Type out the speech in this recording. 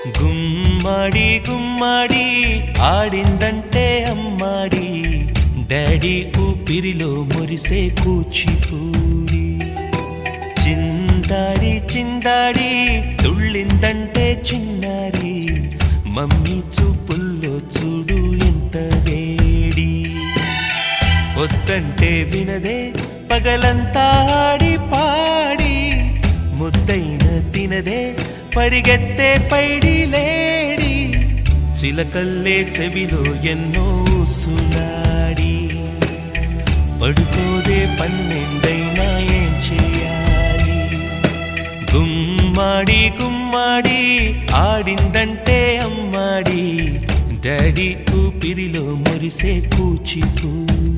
గుమ్మడి గుమ్మడి ఆడిందంటే అమ్మాడి, daddy ఊపిరిలో మురిసే కూచిపూడి. చిందాడి చిందాడి తుళ్ళిందంటే చిన్నారి, మమ్మీ చూపుల్లో చూడు ఎంత వేడి. వద్దంటే వినదే పగలంతా ఆడి పాడి, ముద్దైన తినదే పరిగెత్తే పైడి లేడి. చిలకల్లే చెవిలో ఎన్నో సులాడి, పడుకోదే పన్నెండైనా ఏం చేయాలి. గుమ్మాడి గుమ్మాడి ఆడిందంటే అమ్మాడి, డాడీ ఊపిరిలో మురిసే కూచిపూడి.